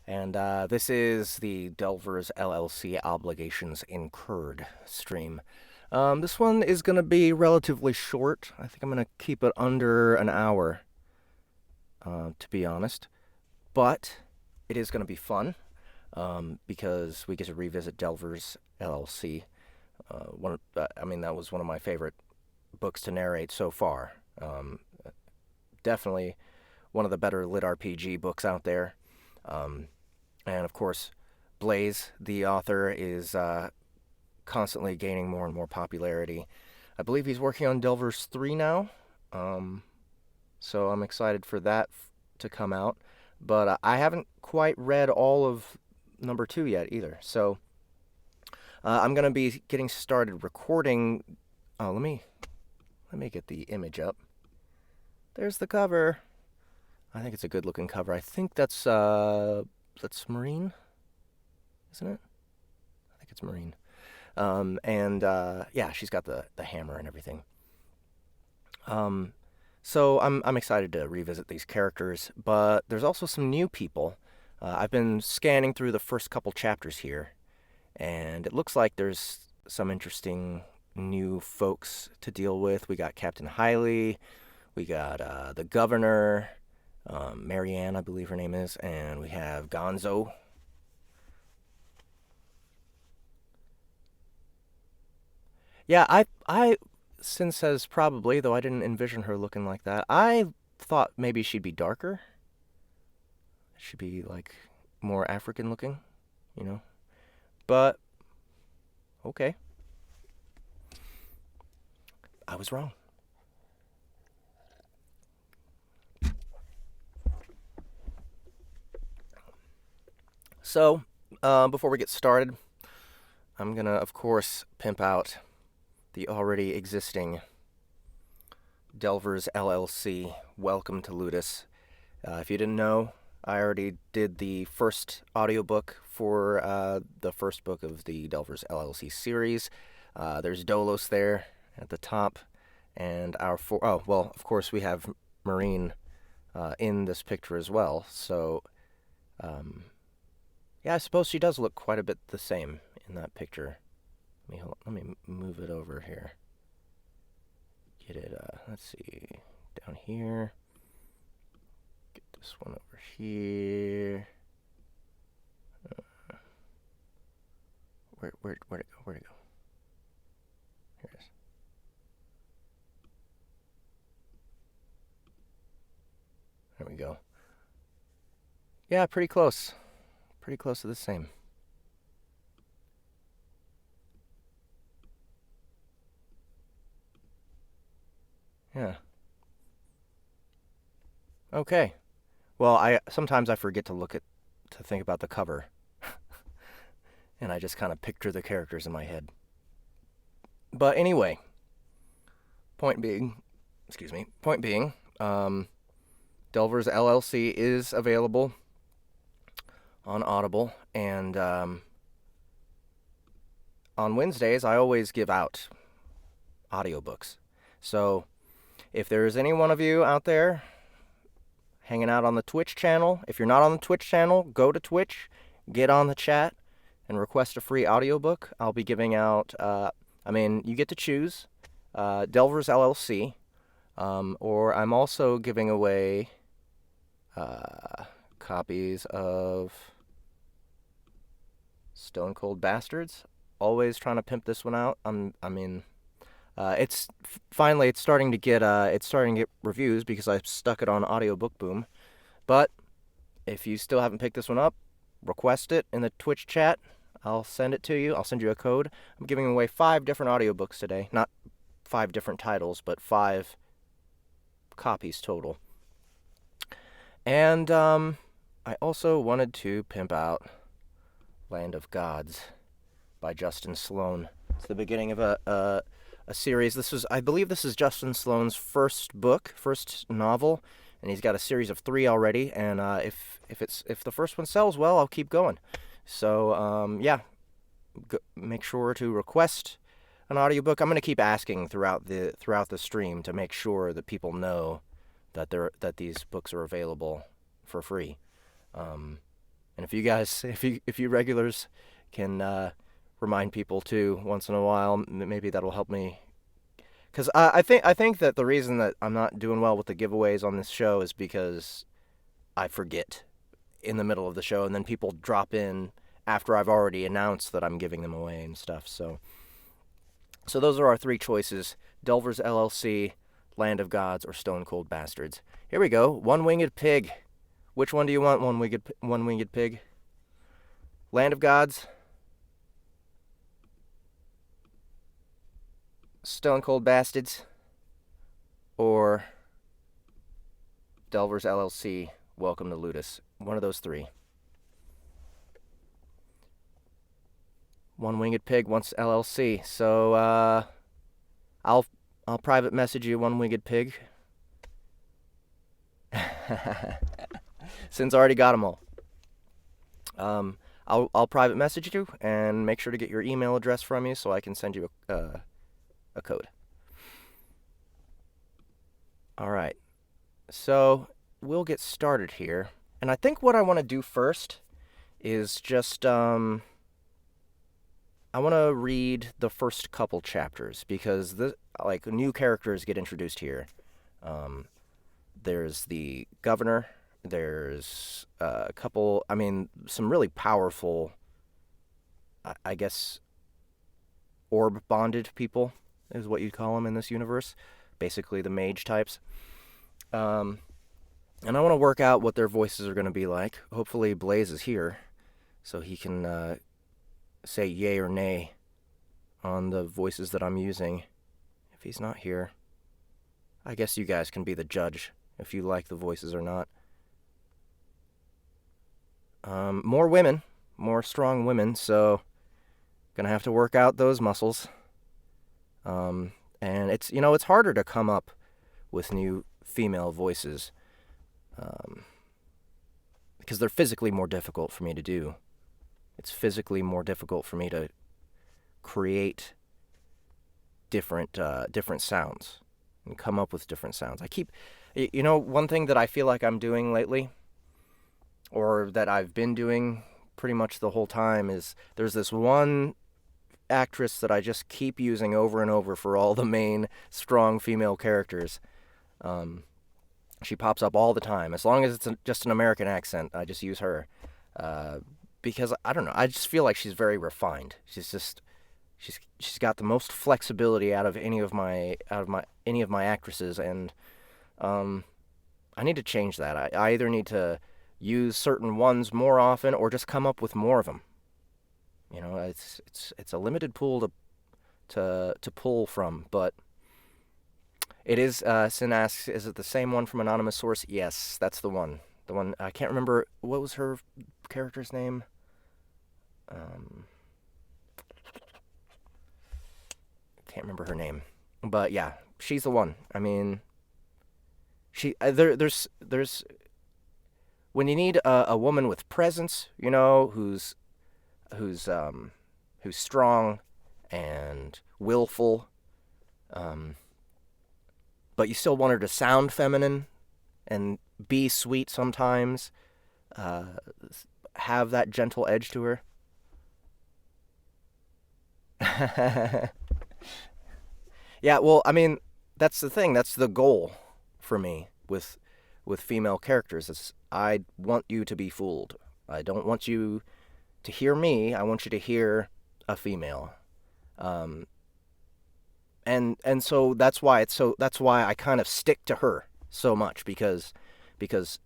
And this is the Delvers LLC Obligations Incurred stream. This one is going to be relatively short. I think I'm going to keep it under an hour, to be honest. But it is going to be fun because we get to revisit Delvers LLC. That was one of my favorite books to narrate so far. Definitely one of the better lit RPG books out there. And of course, Blaise, the author, is constantly gaining more and more popularity. I believe he's working on Delvers 3 now, so I'm excited for that to come out. But I haven't quite read all of number 2 yet either, so I'm going to be getting started recording. Oh, let me get the image up. There's the cover. I think it's a good-looking cover. I think that's Marine, isn't it? I think it's Marine. Yeah, she's got the hammer and everything. So I'm excited to revisit these characters, but there's also some new people. I've been scanning through the first couple chapters here, and it looks like there's some interesting new folks to deal with. We got Captain Hiley, we got the Governor, Marianne, I believe her name is, and we have Gonzo. Yeah, Sin says probably, though I didn't envision her looking like that. I thought maybe she'd be darker. She'd be like more African looking, you know. But okay. I was wrong. So, before we get started, I'm gonna, of course, pimp out the already existing Delvers LLC. Welcome to Ludus. If you didn't know, I already did the first audiobook for the first book of the Delvers LLC series. There's Dolos there at the top, and of course, we have Marine in this picture as well. So, yeah, I suppose she does look quite a bit the same in that picture. Let me move it over here. Get it, let's see, down here. Get this one over here. Where'd it go? Where'd it go? Here it is. There we go. Yeah, pretty close. Pretty close to the same. Yeah. Okay. Well, I sometimes I forget to think about the cover, and I just kind of picture the characters in my head. But anyway, point being, Delvers LLC is available on Audible, and on Wednesdays I always give out audiobooks. So if there's any one of you out there hanging out on the Twitch channel, if you're not on the Twitch channel, go to Twitch, get on the chat, and request a free audiobook. I'll be giving out, you get to choose Delvers LLC, or I'm also giving away copies of Stone Cold Bastards. Always trying to pimp this one out. It's starting to get reviews because I stuck it on Audiobook Boom. But if you still haven't picked this one up, request it in the Twitch chat. I'll send it to you. I'll send you a code. I'm giving away 5 different audiobooks today. Not 5 different titles, but 5 copies total. And I also wanted to pimp out Land of Gods by Justin Sloan. It's the beginning of a series. I believe this is Justin Sloan's first novel, and he's got a series of 3 already. And if the first one sells well, I'll keep going. So make sure to request an audiobook. I'm going to keep asking throughout the stream to make sure that people know that these books are available for free. And And if you regulars can remind people too once in a while, maybe that'll help me. Because I think that the reason that I'm not doing well with the giveaways on this show is because I forget in the middle of the show, and then people drop in after I've already announced that I'm giving them away and stuff. So those are our three choices: Delvers LLC, Land of Gods, or Stone Cold Bastards. Here we go. One-Winged Pig. Which one do you want? One-Winged Pig? Land of Gods? Stone Cold Bastards? Or Delvers LLC, Welcome to Ludus? One of those three. One-Winged Pig wants LLC. So I'll private message you, One-Winged Pig. Since I already got them all. I'll private message you and make sure to get your email address from you so I can send you a code. All right. So we'll get started here. And I think what I want to do first is just I want to read the first couple chapters because new characters get introduced here. There's the governor. There's a couple, some really powerful, I guess, orb-bonded people is what you'd call them in this universe. Basically the mage types. And I want to work out what their voices are going to be like. Hopefully Blaise is here so he can say yay or nay on the voices that I'm using. If he's not here, I guess you guys can be the judge if you like the voices or not. More women, more strong women, so gonna have to work out those muscles. And it's harder to come up with new female voices because they're physically more difficult for me to do. It's physically more difficult for me to create different sounds and come up with different sounds. One thing that I feel like I'm doing lately, or that I've been doing pretty much the whole time, is there's this one actress that I just keep using over and over for all the main strong female characters. She pops up all the time. As long as it's just an American accent, I just use her. Because, I don't know, I just feel like she's very refined. She's got the most flexibility out of any of my actresses, and I need to change that. I either need to use certain ones more often or just come up with more of them. It's a limited pool to pull from, but it is. Sin asks, is it the same one from anonymous source? Yes, that's the one. The one I can't remember. What was her character's name? Can't remember her name, but yeah, she's the one. There's when you need a woman with presence, who's strong and willful, but you still want her to sound feminine and be sweet sometimes, have that gentle edge to her. Yeah, well, that's the thing. That's the goal for me with female characters. Is I want you to be fooled. I don't want you to hear me. I want you to hear a female. And so that's why I kind of stick to her so much because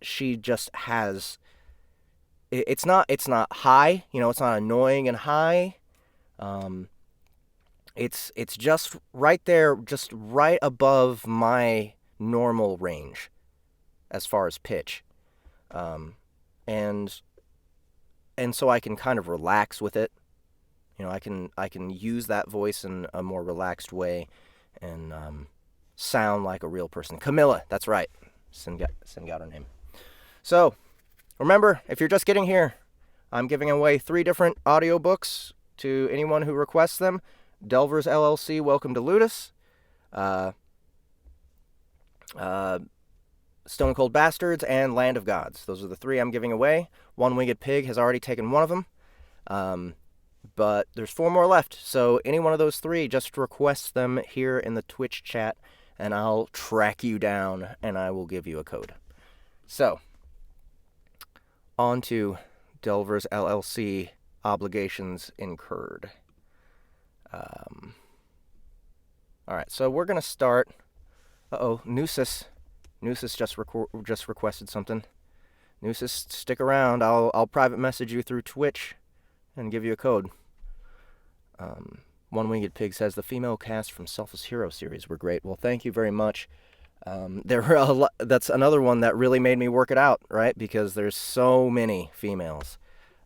she just has. It's not high. It's not annoying and high. It's just right there, just right above my normal range as far as pitch. And so I can kind of relax with it. I can use that voice in a more relaxed way and sound like a real person. Camilla, that's right. Sin got her name. So, remember, if you're just getting here, I'm giving away 3 different audiobooks to anyone who requests them. Delvers LLC, Welcome to Ludus. Stone Cold Bastards, and Land of Gods. Those are the 3 I'm giving away. One-Winged Pig has already taken one of them. But there's 4 more left, so any one of those 3, just request them here in the Twitch chat, and I'll track you down, and I will give you a code. So, on to Delvers LLC obligations incurred. Alright, so we're going to start... Noosus just requested something. Noosus, stick around. I'll private message you through Twitch and give you a code. One-Winged Pig says the female cast from Selfless Hero series were great. Well, thank you very much. There were that's another one that really made me work it out, right? Because there's so many females.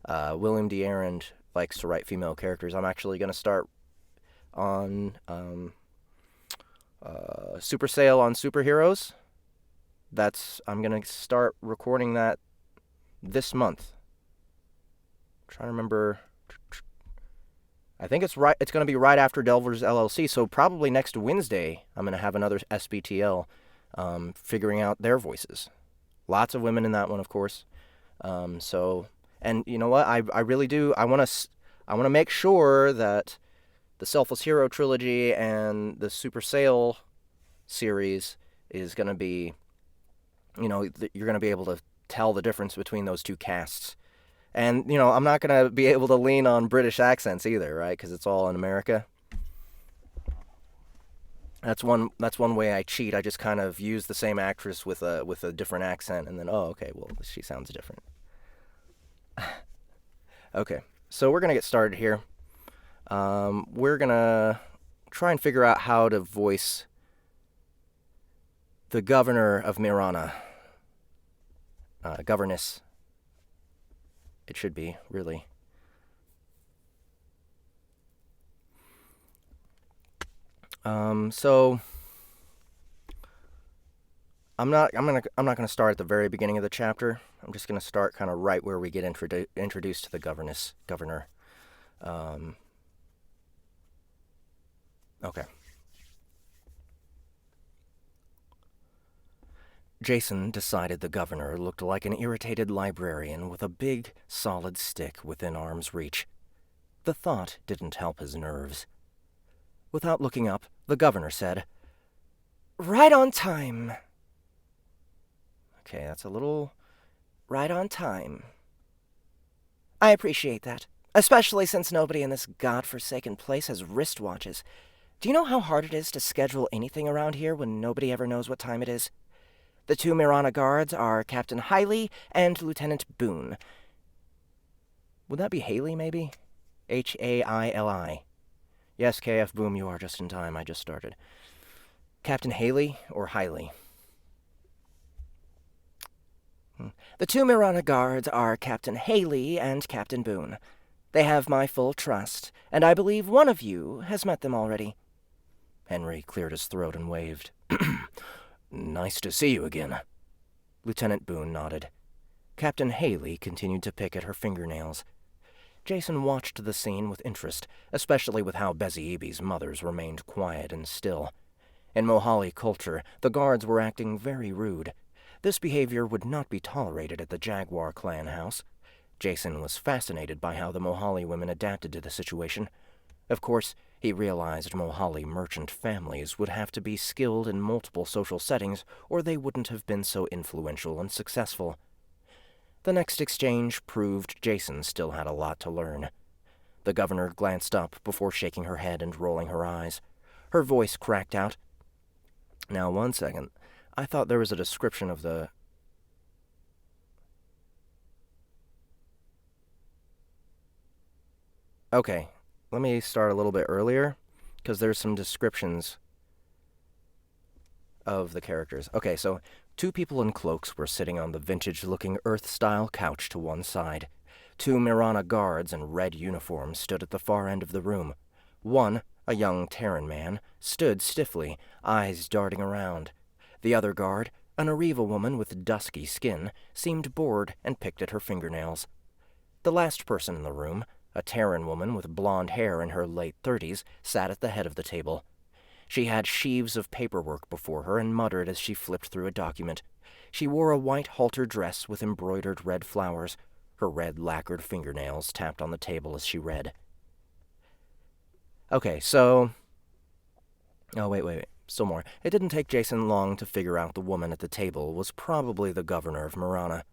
William D. Arend likes to write female characters. I'm actually going to start on Super Sale on Superheroes. I'm going to start recording that this month. I'm trying to remember. I think it's going to be right after Delvers LLC, so probably next Wednesday I'm going to have another SBTL figuring out their voices. Lots of women in that one, of course. And you know what? I really do. I want to make sure that the Selfless Hero trilogy and the Super Sale series is going to be, you're going to be able to tell the difference between those 2 casts. And, I'm not going to be able to lean on British accents either, right? Because it's all in America. That's one way I cheat. I just kind of use the same actress with a different accent, and then, okay, well, she sounds different. Okay, so we're going to get started here. We're going to try and figure out how to voice the governor of Mirana. Governess. It should be, really. So I'm not gonna start at the very beginning of the chapter. I'm just gonna start kind of right where we get introduced to the governor. Okay. Jason decided the governor looked like an irritated librarian with a big, solid stick within arm's reach. The thought didn't help his nerves. Without looking up, the governor said, "Right on time." Okay, that's a little right on time. I appreciate that, especially since nobody in this godforsaken place has wristwatches. Do you know how hard it is to schedule anything around here when nobody ever knows what time it is? The 2 Mirana guards are Captain Hiley and Lieutenant Boone. Would that be Haley, maybe? Haili. Yes, KF Boom, you are just in time. I just started. Captain Haley or Hiley? The 2 Mirana guards are Captain Haley and Captain Boone. They have my full trust, and I believe one of you has met them already. Henry cleared his throat and waved. Nice to see you again. Lieutenant Boone nodded. Captain Haley continued to pick at her fingernails. Jason watched the scene with interest, especially with how Beziibi's mothers remained quiet and still. In Mohali culture, the guards were acting very rude. This behavior would not be tolerated at the Jaguar clan house. Jason was fascinated by how the Mohali women adapted to the situation. Of course, he realized Mohali merchant families would have to be skilled in multiple social settings, or they wouldn't have been so influential and successful. The next exchange proved Jason still had a lot to learn. The governor glanced up before shaking her head and rolling her eyes. Her voice cracked out. Now, 1 second. I thought there was a description of the... Okay, let me start a little bit earlier, because there's some descriptions of the characters. Okay, so 2 people in cloaks were sitting on the vintage-looking Earth-style couch to one side. 2 Mirana guards in red uniforms stood at the far end of the room. One, a young Terran man, stood stiffly, eyes darting around. The other guard, an Ariva woman with dusky skin, seemed bored and picked at her fingernails. The last person in the room, a Terran woman with blonde hair in her late 30s, sat at the head of the table. She had sheaves of paperwork before her and muttered as she flipped through a document. She wore a white halter dress with embroidered red flowers. Her red lacquered fingernails tapped on the table as she read. Okay, so... Oh, wait. Still more. It didn't take Jason long to figure out the woman at the table was probably the governor of Mirana.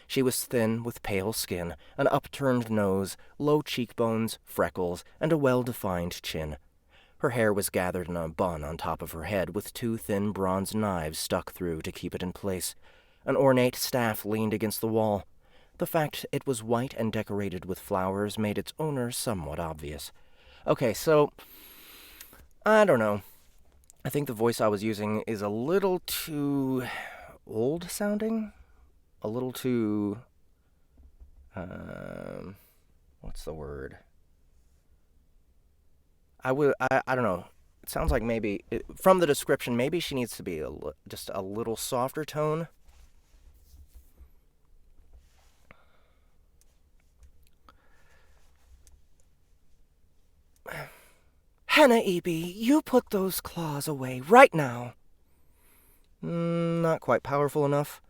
She was thin, with pale skin, an upturned nose, low cheekbones, freckles, and a well-defined chin. Her hair was gathered in a bun on top of her head, with 2 thin bronze knives stuck through to keep it in place. An ornate staff leaned against the wall. The fact it was white and decorated with flowers made its owner somewhat obvious. Okay, so... I don't know. I think the voice I was using is a little too old-sounding? A little too... what's the word? I don't know. It sounds like maybe... from the description, maybe she needs to be just a little softer tone. Hannah Eby, you put those claws away right now. Not quite powerful enough.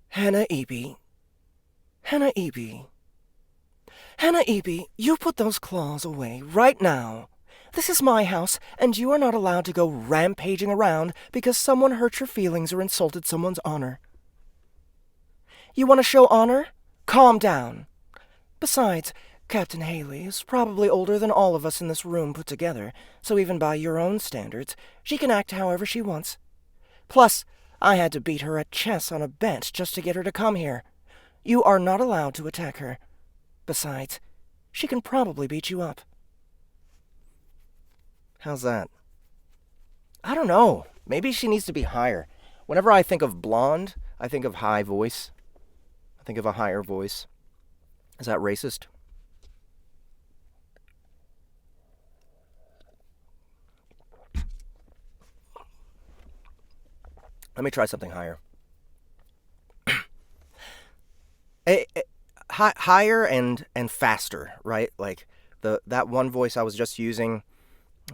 Hannah Eby, you put those claws away right now. This is my house, and you are not allowed to go rampaging around because someone hurt your feelings or insulted someone's honor. You want to show honor? Calm down. Besides, Captain Haley is probably older than all of us in this room put together, so even by your own standards, she can act however she wants. Plus, I had to beat her at chess on a bench just to get her to come here. You are not allowed to attack her. Besides, she can probably beat you up. How's that? I don't know. Maybe she needs to be higher. Whenever I think of blonde, I think of high voice. I think of a higher voice. Is that racist? Let me try something higher. Higher and faster, right? Like that one voice I was just using,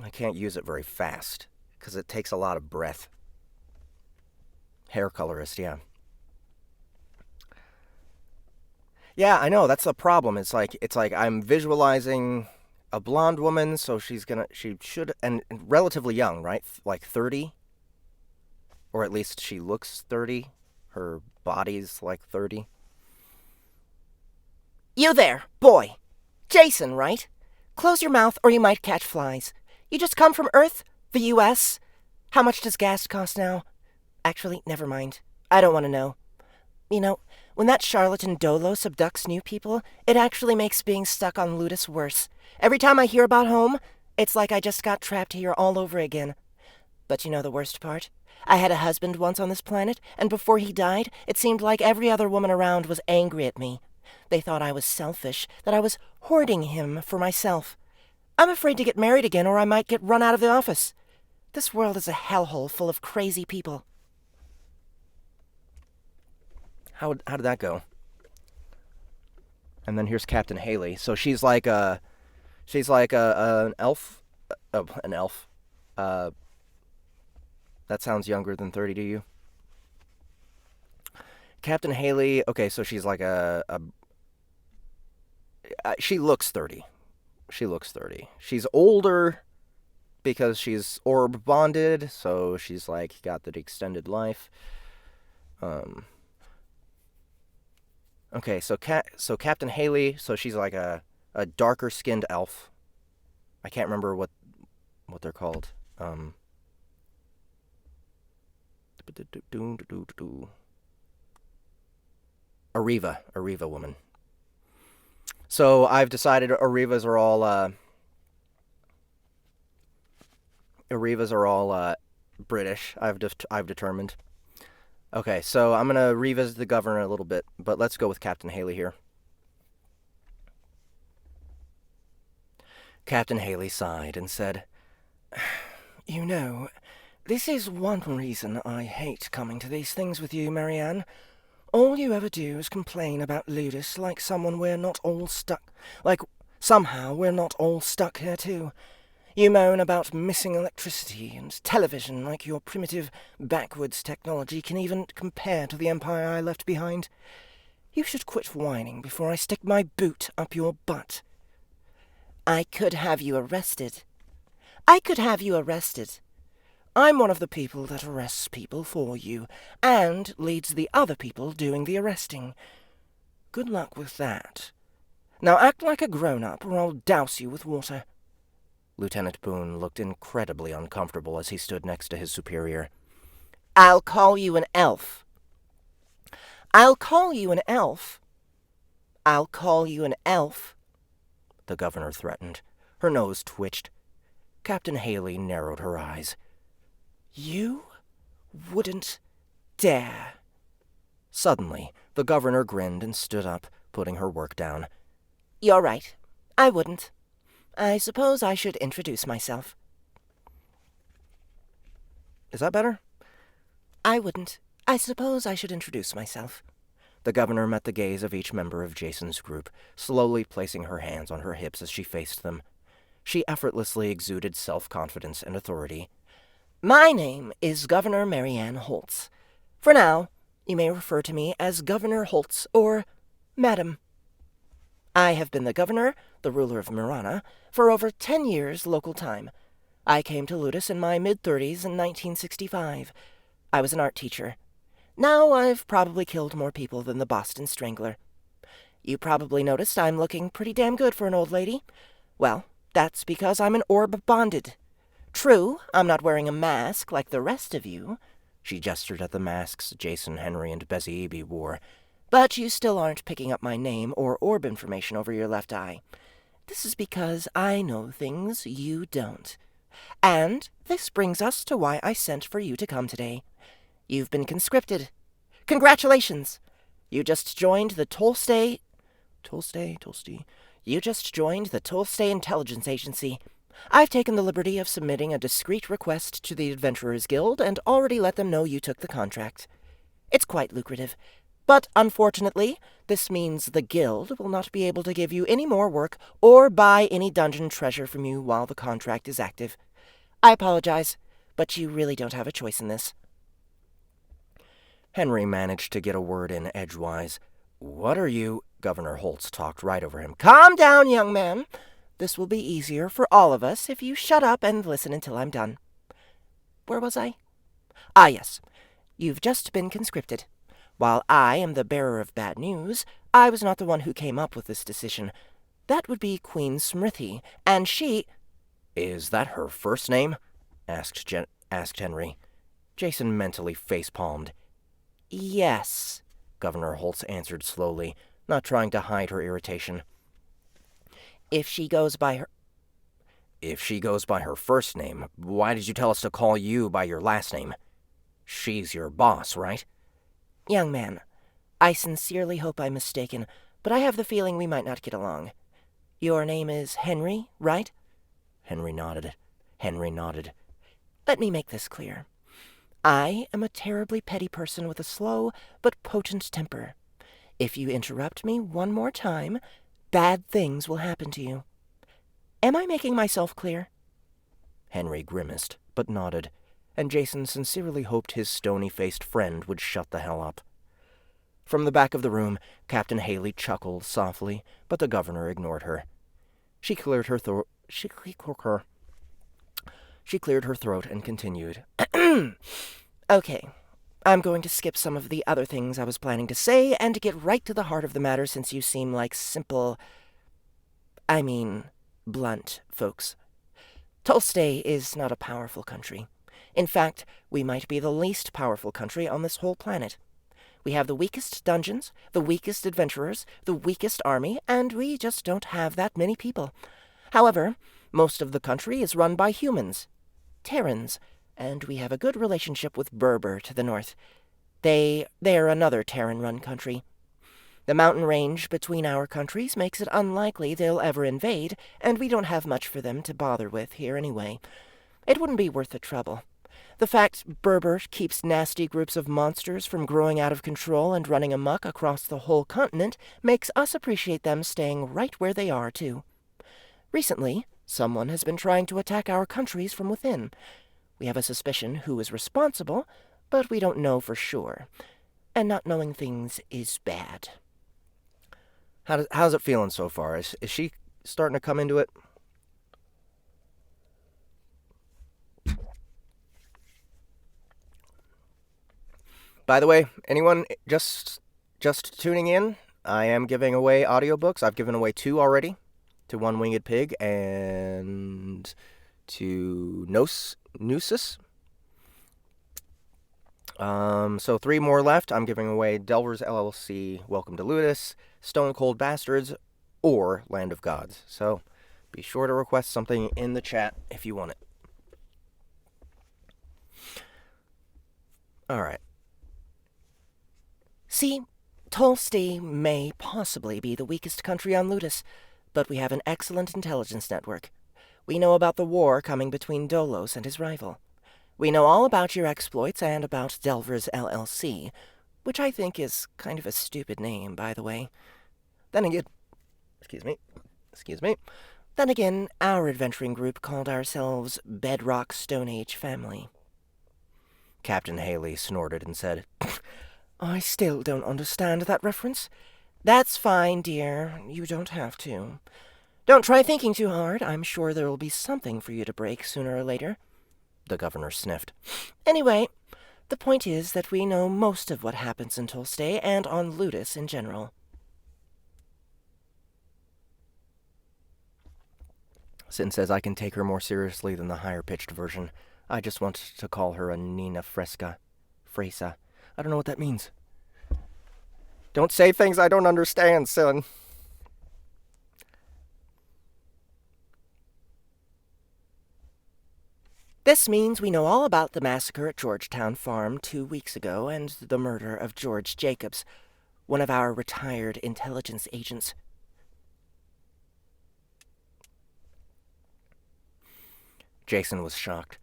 I can't use it very fast because it takes a lot of breath. Hair colorist, yeah. Yeah, I know, that's the problem. It's like I'm visualizing a blonde woman, so she should, and relatively young, right? Like 30? Or at least she looks 30. Her body's like 30. You there, boy. Jason, right? Close your mouth or you might catch flies. You just come from Earth? The U.S.? How much does gas cost now? Actually, never mind. I don't want to know. You know, when that charlatan Dolos abducts new people, it actually makes being stuck on Ludus worse. Every time I hear about home, it's like I just got trapped here all over again. But you know the worst part? I had a husband once on this planet, and before he died, it seemed like every other woman around was angry at me. They thought I was selfish, that I was hoarding him for myself. I'm afraid to get married again or I might get run out of the office. This world is a hellhole full of crazy people. How did that go? And then here's Captain Haley. So she's like an elf. An elf. That sounds younger than 30 to you? Captain Haley, okay, so she's like she looks 30. She looks 30. She's older because she's orb bonded, so she's like got the extended life. Okay, so Captain Haley, so she's like a darker skinned elf. I can't remember what they're called. Ariva woman. So I've decided Arivas are all British. I've determined. Okay, so I'm gonna revisit the governor a little bit, but let's go with Captain Haley here. Captain Haley sighed and said, "You know, this is one reason I hate coming to these things with you, Marianne. All you ever do is complain about Ludus like somehow we're not all stuck here too. You moan about missing electricity and television like your primitive backwoods technology can even compare to the empire I left behind. You should quit whining before I stick my boot up your butt. I could have you arrested. I'm one of the people that arrests people for you, and leads the other people doing the arresting. Good luck with that. Now act like a grown-up, or I'll douse you with water. Lieutenant Boone looked incredibly uncomfortable as he stood next to his superior. I'll call you an elf. The governor threatened. Her nose twitched. Captain Haley narrowed her eyes. You wouldn't dare. Suddenly, the governor grinned and stood up, putting her work down. You're right. I wouldn't. I suppose I should introduce myself. Is that better? I wouldn't. I suppose I should introduce myself. The governor met the gaze of each member of Jason's group, slowly placing her hands on her hips as she faced them. She effortlessly exuded self-confidence and authority. My name is Governor Marianne Holtz. For now, you may refer to me as Governor Holtz or Madam. I have been the governor, the ruler of Marana, for over 10 years local time. I came to Ludus in my mid-30s in 1965. I was an art teacher. Now I've probably killed more people than the Boston Strangler. You probably noticed I'm looking pretty damn good for an old lady. Well, that's because I'm an orb bonded. True, I'm not wearing a mask like the rest of you. She gestured at the masks Jason, Henry, and Beziebe wore. But you still aren't picking up my name or orb information over your left eye. This is because I know things you don't. And this brings us to why I sent for you to come today. You've been conscripted. Congratulations! You just joined the Tolstay Intelligence Agency. I've taken the liberty of submitting a discreet request to the Adventurers Guild and already let them know you took the contract. It's quite lucrative. But unfortunately, this means the Guild will not be able to give you any more work or buy any dungeon treasure from you while the contract is active. I apologize, but you really don't have a choice in this. Henry managed to get a word in edgewise. What are you? Governor Holtz talked right over him. Calm down, young man. This will be easier for all of us if you shut up and listen until I'm done. Where was I? Ah, yes. You've just been conscripted. While I am the bearer of bad news, I was not the one who came up with this decision. That would be Queen Smriti, and she... Is that her first name? asked Henry. Jason mentally face-palmed. Yes, Governor Holtz answered slowly, not trying to hide her irritation. If she goes by her first name, why did you tell us to call you by your last name? She's your boss, right? Young man, I sincerely hope I'm mistaken, but I have the feeling we might not get along. Your name is Henry, right? Henry nodded. Let me make this clear. I am a terribly petty person with a slow but potent temper. If you interrupt me one more time, bad things will happen to you. Am I making myself clear? Henry grimaced, but nodded, and Jason sincerely hoped his stony-faced friend would shut the hell up. From the back of the room, Captain Haley chuckled softly, but the governor ignored her. She cleared her throat and continued. Okay, I'm going to skip some of the other things I was planning to say and get right to the heart of the matter since you seem like blunt folks. Tolstay is not a powerful country. In fact, we might be the least powerful country on this whole planet. We have the weakest dungeons, the weakest adventurers, the weakest army, and we just don't have that many people. However, most of the country is run by humans, Terrans, and we have a good relationship with Berber to the north. They're another Terran-run country. The mountain range between our countries makes it unlikely they'll ever invade, and we don't have much for them to bother with here anyway. It wouldn't be worth the trouble. The fact Berber keeps nasty groups of monsters from growing out of control and running amok across the whole continent makes us appreciate them staying right where they are, too. Recently, Someone has been trying to attack our countries from within. We have a suspicion who is responsible, but we don't know for sure. And not knowing things is bad. How's it feeling so far? Is she starting to come into it? By the way, anyone just tuning in, I am giving away audiobooks. I've given away 2 already, to One Winged Pig and to Gnosis. So 3 more left. I'm giving away Delvers LLC, Welcome to Ludus, Stone Cold Bastards, or Land of Gods. So be sure to request something in the chat if you want it. Alright. See, Tolstay may possibly be the weakest country on Ludus, but we have an excellent intelligence network. We know about the war coming between Dolos and his rival. We know all about your exploits and about Delvers LLC, which I think is kind of a stupid name, by the way. Then again, excuse me. Then again, our adventuring group called ourselves Bedrock Stone Age Family. Captain Haley snorted and said, I still don't understand that reference. That's fine, dear. You don't have to. Don't try thinking too hard. I'm sure there will be something for you to break sooner or later. The governor sniffed. Anyway, the point is that we know most of what happens in Tolstay and on Ludus in general. Sin says I can take her more seriously than the higher-pitched version. I just want to call her a Nina Fresa. I don't know what that means. Don't say things I don't understand, son. This means we know all about the massacre at Georgetown Farm 2 weeks ago and the murder of George Jacobs, one of our retired intelligence agents. Jason was shocked.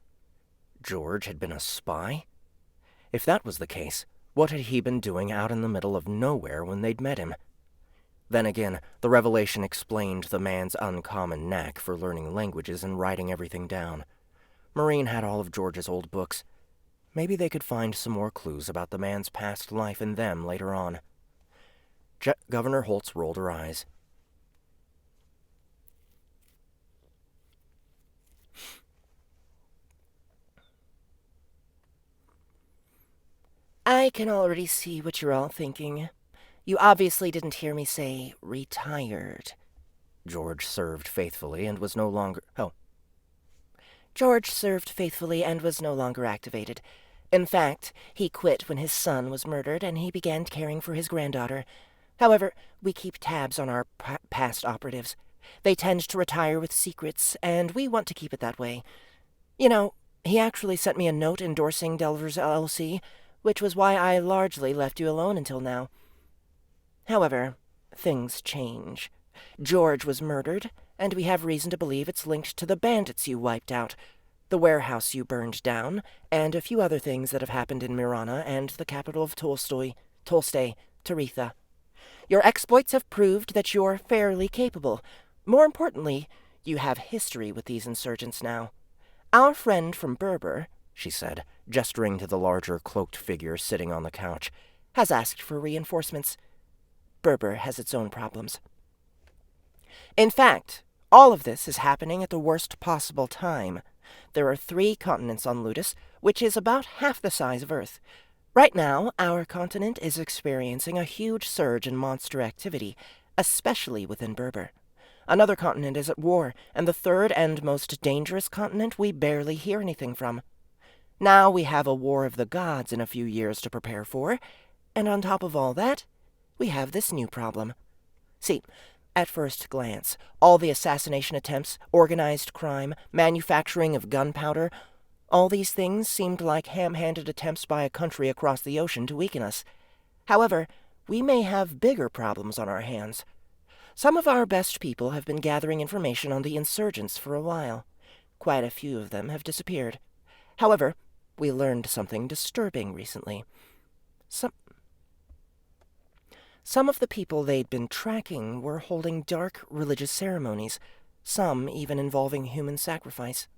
George had been a spy? If that was the case, what had he been doing out in the middle of nowhere when they'd met him? Then again, the revelation explained the man's uncommon knack for learning languages and writing everything down. Maureen had all of George's old books. Maybe they could find some more clues about the man's past life in them later on. Governor Holtz rolled her eyes. I can already see what you're all thinking. You obviously didn't hear me say retired. George served faithfully and was no longer... George served faithfully and was no longer activated. In fact, he quit when his son was murdered and he began caring for his granddaughter. However, we keep tabs on our past operatives. They tend to retire with secrets, and we want to keep it that way. You know, he actually sent me a note endorsing Delvers LLC, which was why I largely left you alone until now. However, things change. George was murdered, and we have reason to believe it's linked to the bandits you wiped out, the warehouse you burned down, and a few other things that have happened in Mirana and the capital of Tolstay, Taritha. Your exploits have proved that you're fairly capable. More importantly, you have history with these insurgents now. Our friend from Berber, she said, gesturing to the larger cloaked figure sitting on the couch, has asked for reinforcements. Berber has its own problems. In fact, all of this is happening at the worst possible time. There are 3 continents on Ludus, which is about half the size of Earth. Right now, our continent is experiencing a huge surge in monster activity, especially within Berber. Another continent is at war, and the third and most dangerous continent we barely hear anything from. Now we have a war of the gods in a few years to prepare for, and on top of all that, we have this new problem. See, at first glance, all the assassination attempts, organized crime, manufacturing of gunpowder, all these things seemed like ham-handed attempts by a country across the ocean to weaken us. However, we may have bigger problems on our hands. Some of our best people have been gathering information on the insurgents for a while. Quite a few of them have disappeared. However, we learned something disturbing recently. Some of the people they'd been tracking were holding dark religious ceremonies. some even involving human sacrifice.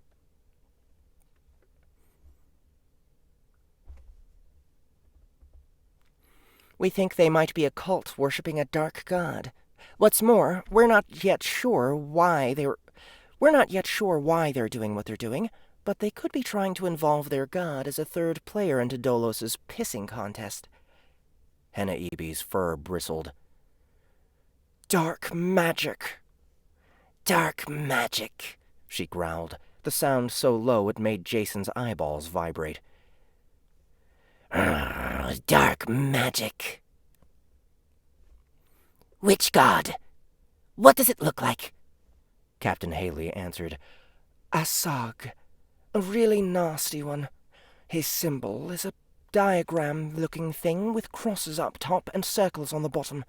We think they might be a cult worshipping a dark god. What's more, we're not yet sure why they're doing what they're doing, but they could be trying to involve their god as a third player into Dolos's pissing contest. Henna-Ebi's fur bristled. Dark magic. Dark magic, she growled, the sound so low it made Jason's eyeballs vibrate. Dark magic. Which god? What does it look like? Captain Haley answered. A Sog. A really nasty one. His symbol is a diagram-looking thing with crosses up top and circles on the bottom.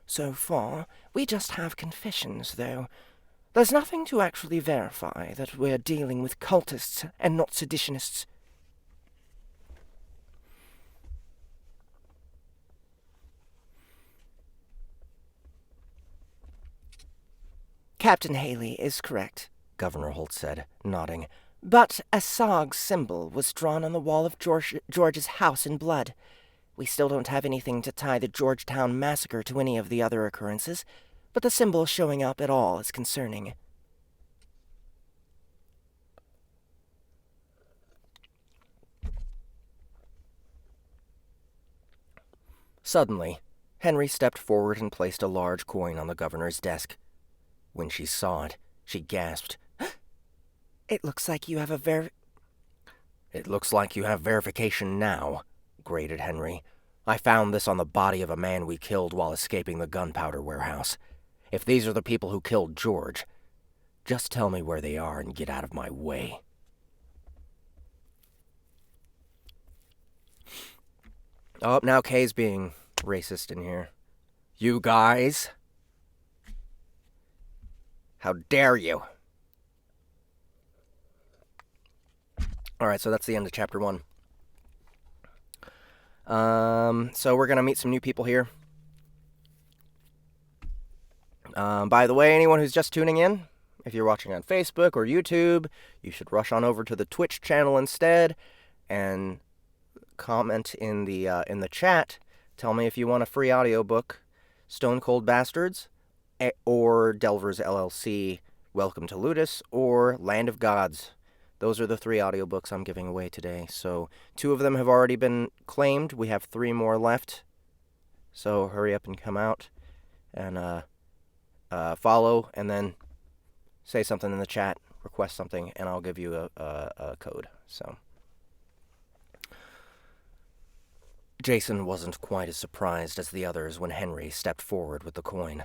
So far, we just have confessions, though. There's nothing to actually verify that we're dealing with cultists and not seditionists. Captain Haley is correct, Governor Holt said, nodding. But a Sog's symbol was drawn on the wall of George's house in blood. We still don't have anything to tie the Georgetown massacre to any of the other occurrences, but the symbol showing up at all is concerning. Suddenly, Henry stepped forward and placed a large coin on the governor's desk. When she saw it, she gasped. It looks like you have It looks like you have verification now, grated Henry. I found this on the body of a man we killed while escaping the gunpowder warehouse. If these are the people who killed George, just tell me where they are and get out of my way. Oh, now Kay's being racist in here. You guys? How dare you? Alright, so that's the end of chapter 1. So we're going to meet some new people here. By the way, anyone who's just tuning in, if you're watching on Facebook or YouTube, you should rush on over to the Twitch channel instead and comment in the chat. Tell me if you want a free audiobook, Stone Cold Bastards, or Delver's LLC, Welcome to Ludus, or Land of Gods. Those are the 3 audiobooks I'm giving away today. So 2 of them have already been claimed. We have 3 more left. So hurry up and come out and follow, and then say something in the chat, request something, and I'll give you a code. So Jason wasn't quite as surprised as the others when Henry stepped forward with the coin.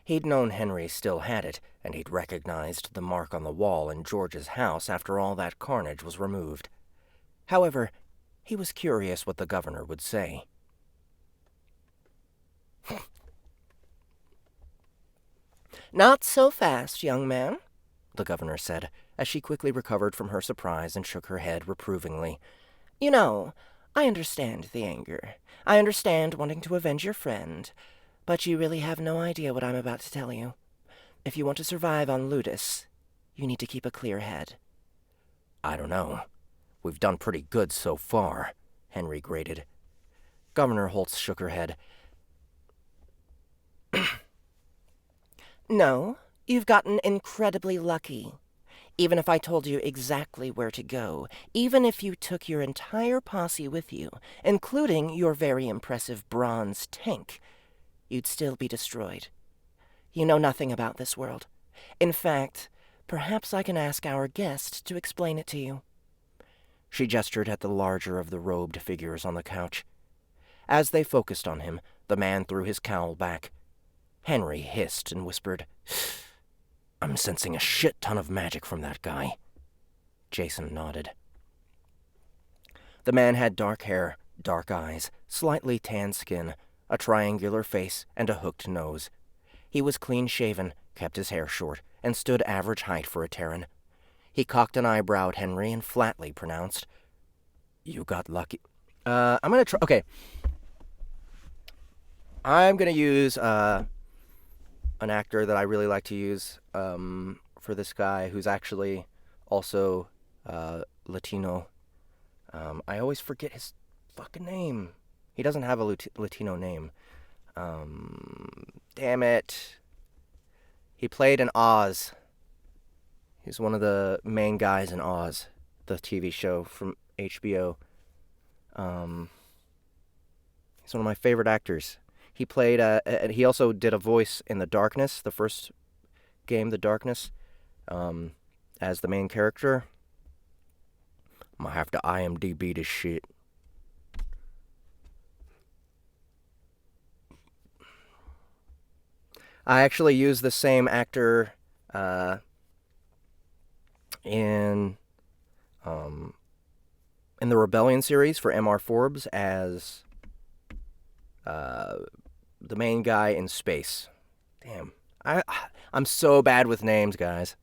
He'd known Henry still had it, and he'd recognized the mark on the wall in George's house after all that carnage was removed. However, he was curious what the governor would say. Not so fast, young man, the governor said, as she quickly recovered from her surprise and shook her head reprovingly. You know, I understand the anger. I understand wanting to avenge your friend. But you really have no idea what I'm about to tell you. If you want to survive on Ludus, you need to keep a clear head. I don't know. We've done pretty good so far, Henry grated. Governor Holtz shook her head. No, you've gotten incredibly lucky. Even if I told you exactly where to go, even if you took your entire posse with you, including your very impressive bronze tank, you'd still be destroyed. You know nothing about this world. In fact, perhaps I can ask our guest to explain it to you. She gestured at the larger of the robed figures on the couch. As they focused on him, the man threw his cowl back. Henry hissed and whispered, I'm sensing a shit ton of magic from that guy. Jason nodded. The man had dark hair, dark eyes, slightly tanned skin, a triangular face, and a hooked nose. He was clean-shaven, kept his hair short, and stood average height for a Terran. He cocked an eyebrow at Henry and flatly pronounced, You got lucky. I'm gonna try... Okay. I'm gonna use, an actor that I really like to use for this guy, who's actually also Latino. I always forget his fucking name. He doesn't have a Latino name. Damn it. He played in Oz. He's one of the main guys in Oz, the TV show from HBO. He's one of my favorite actors. He played, he also did a voice in The Darkness, the first game, The Darkness, as the main character. I'm gonna have to IMDb this shit. I actually used the same actor in the Rebellion series for MR Forbes as the main guy in space. Damn, I'm so bad with names, guys.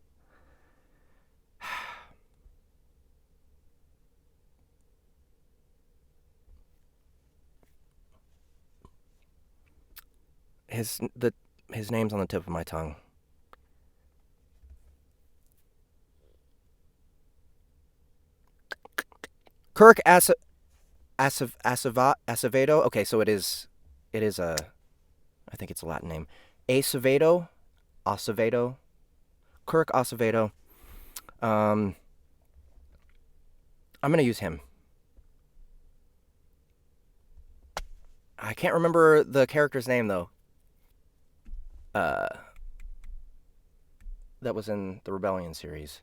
His name's on the tip of my tongue. Kirk Acevedo. Okay, so it is a, I think it's a Latin name. Acevedo. Kirk Acevedo. I'm gonna use him. I can't remember the character's name though. That was in the Rebellion series.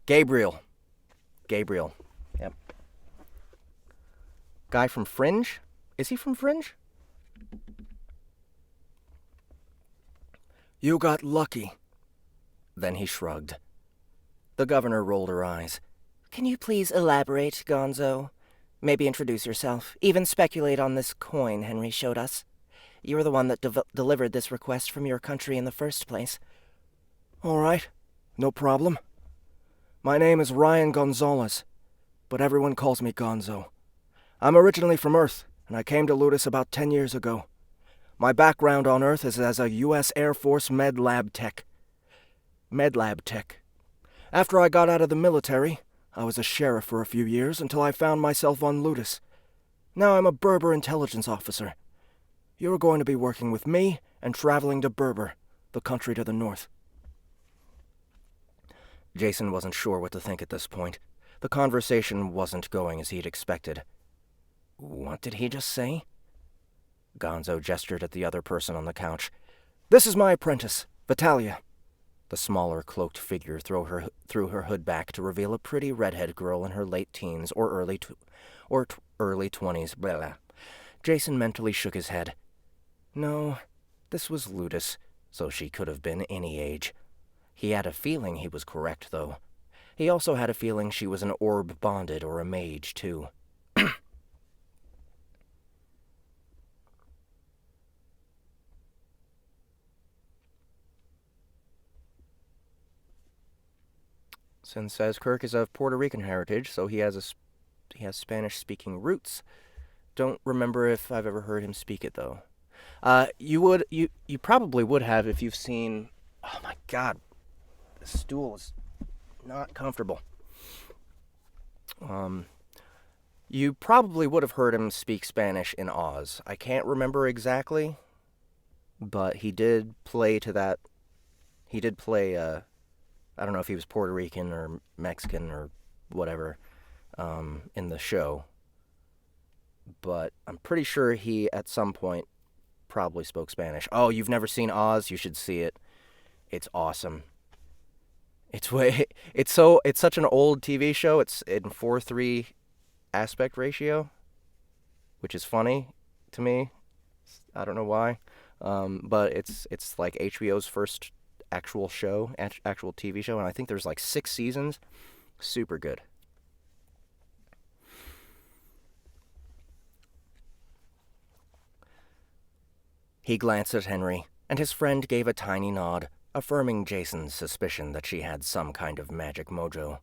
Gabriel. Yep. Guy from Fringe? Is he from Fringe? You got lucky. Then he shrugged. The governor rolled her eyes. Can you please elaborate, Gonzo? Maybe introduce yourself. Even speculate on this coin Henry showed us. You were the one that delivered this request from your country in the first place. All right, no problem. My name is Ryan Gonzalez, but everyone calls me Gonzo. I'm originally from Earth, and I came to Ludus about 10 years ago. My background on Earth is as a U.S. Air Force med lab tech. After I got out of the military, I was a sheriff for a few years until I found myself on Ludus. Now I'm a Berber intelligence officer. You're going to be working with me and traveling to Berber, the country to the north. Jason wasn't sure what to think at this point. The conversation wasn't going as he'd expected. What did he just say? Gonzo gestured at the other person on the couch. This is my apprentice, Vitalia. The smaller, cloaked figure threw her hood back to reveal a pretty redhead girl in her late teens or early 20s. Blah, blah. Jason mentally shook his head. No, this was Ludus, so she could have been any age. He had a feeling he was correct, though. He also had a feeling she was an orb-bonded or a mage, too. Since says Kirk is of Puerto Rican heritage, so he has Spanish-speaking roots. Don't remember if I've ever heard him speak it, though. You probably would have if you've seen... Oh my god. The stool is not comfortable. You probably would have heard him speak Spanish in Oz. I can't remember exactly, but he did play to that... He did play, I don't know if he was Puerto Rican or Mexican or whatever, in the show. But I'm pretty sure he, at some point, probably spoke Spanish. Oh, you've never seen Oz? You should see it. It's awesome. It's such an old TV show. It's in 4:3 aspect ratio, which is funny to me. I don't know why. But it's like HBO's first actual show, actual TV show, and I think there's like 6 seasons. Super good. He glanced at Henry, and his friend gave a tiny nod, affirming Jason's suspicion that she had some kind of magic mojo.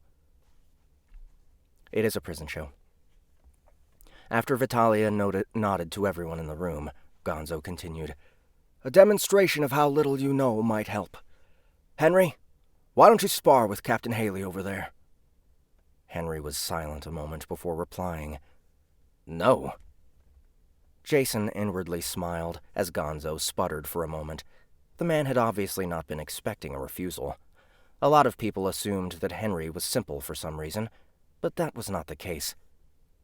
It is a prison show. After Vitalia nodded to everyone in the room, Gonzo continued. A demonstration of how little you know might help. Henry, why don't you spar with Captain Haley over there?" Henry was silent a moment before replying, "No." Jason inwardly smiled as Gonzo sputtered for a moment. The man had obviously not been expecting a refusal. A lot of people assumed that Henry was simple for some reason, but that was not the case.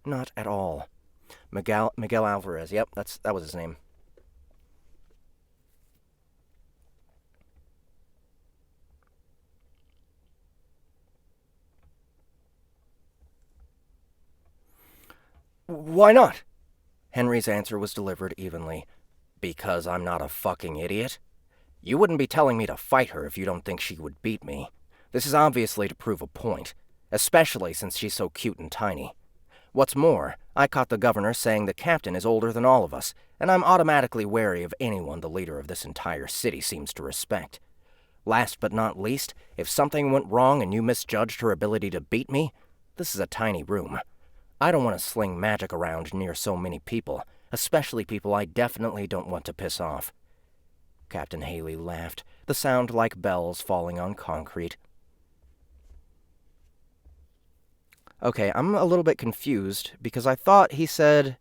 Not at all. Miguel Alvarez, yep, that was his name. "Why not?" Henry's answer was delivered evenly. "Because I'm not a fucking idiot? You wouldn't be telling me to fight her if you don't think she would beat me. This is obviously to prove a point, especially since she's so cute and tiny. What's more, I caught the governor saying the captain is older than all of us, and I'm automatically wary of anyone the leader of this entire city seems to respect. Last but not least, if something went wrong and you misjudged her ability to beat me, this is a tiny room. I don't want to sling magic around near so many people, especially people I definitely don't want to piss off." Captain Haley laughed, the sound like bells falling on concrete. Okay, I'm a little bit confused because I thought he said...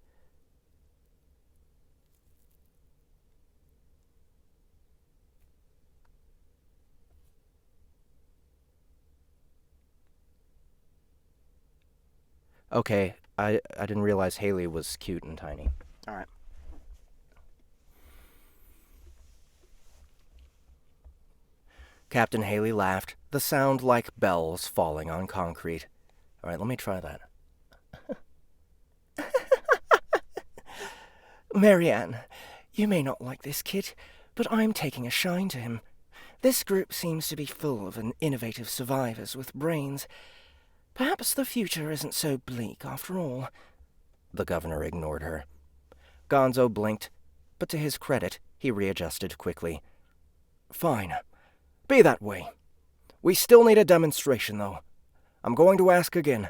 Okay, I didn't realize Haley was cute and tiny. Alright. Captain Haley laughed, the sound like bells falling on concrete. Alright, let me try that. Marianne, you may not like this kid, but I'm taking a shine to him. This group seems to be full of innovative survivors with brains. Perhaps the future isn't so bleak after all." The governor ignored her. Gonzo blinked, but to his credit, he readjusted quickly. "Fine. Be that way. We still need a demonstration, though. I'm going to ask again.